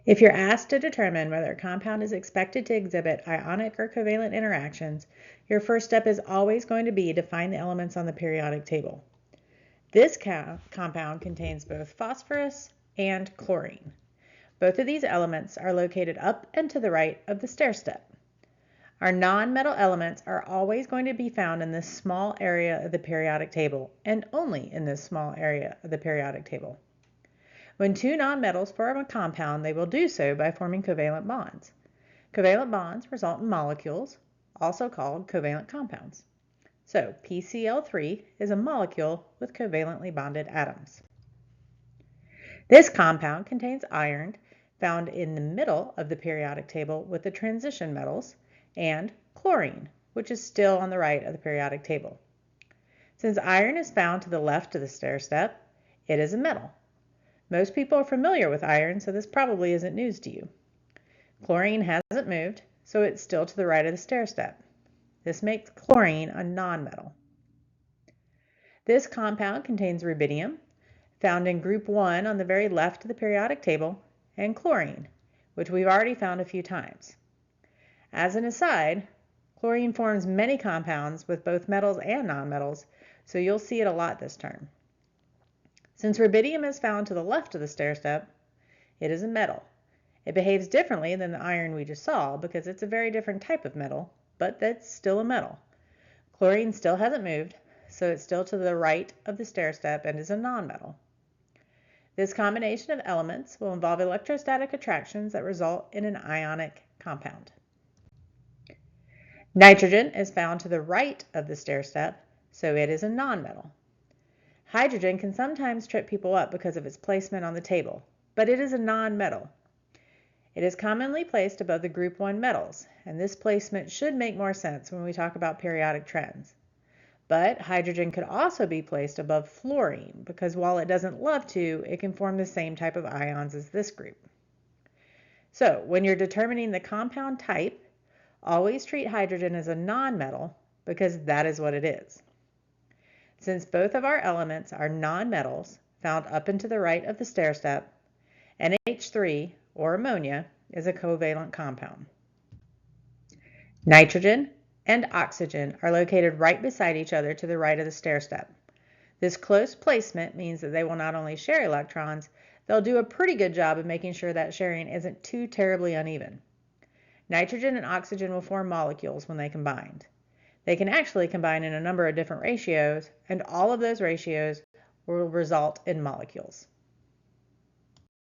If you're asked to determine whether a compound is expected to exhibit ionic or covalent interactions, your first step is always going to be to find the elements on the periodic table. This compound contains both phosphorus and chlorine. Both of these elements are located up and to the right of the stair step. Our non-metal elements are always going to be found in this small area of the periodic table, and only in this small area of the periodic table. When two nonmetals form a compound, they will do so by forming covalent bonds. Covalent bonds result in molecules, also called covalent compounds. So PCl3 is a molecule with covalently bonded atoms. This compound contains iron, found in the middle of the periodic table with the transition metals, and chlorine, which is still on the right of the periodic table. Since iron is found to the left of the stair step, it is a metal. Most people are familiar with iron, so this probably isn't news to you. Chlorine hasn't moved, so it's still to the right of the stair step. This makes chlorine a nonmetal. This compound contains rubidium, found in group 1 on the very left of the periodic table, and chlorine, which we've already found a few times. As an aside, chlorine forms many compounds with both metals and nonmetals, so you'll see it a lot this term. Since rubidium is found to the left of the stair step, it is a metal. It behaves differently than the iron we just saw because it's a very different type of metal, but that's still a metal. Chlorine still hasn't moved, so it's still to the right of the stair step and is a nonmetal. This combination of elements will involve electrostatic attractions that result in an ionic compound. Nitrogen is found to the right of the stair step, so it is a nonmetal. Hydrogen can sometimes trip people up because of its placement on the table, but it is a nonmetal. It is commonly placed above the group 1 metals, and this placement should make more sense when we talk about periodic trends. But hydrogen could also be placed above fluorine because while it doesn't love to, it can form the same type of ions as this group. So when you're determining the compound type, always treat hydrogen as a nonmetal because that is what it is. Since both of our elements are nonmetals found up and to the right of the stair step, NH3, or ammonia, is a covalent compound. Nitrogen and oxygen are located right beside each other to the right of the stair step. This close placement means that they will not only share electrons, they'll do a pretty good job of making sure that sharing isn't too terribly uneven. Nitrogen and oxygen will form molecules when they combine. They can actually combine in a number of different ratios, and all of those ratios will result in molecules.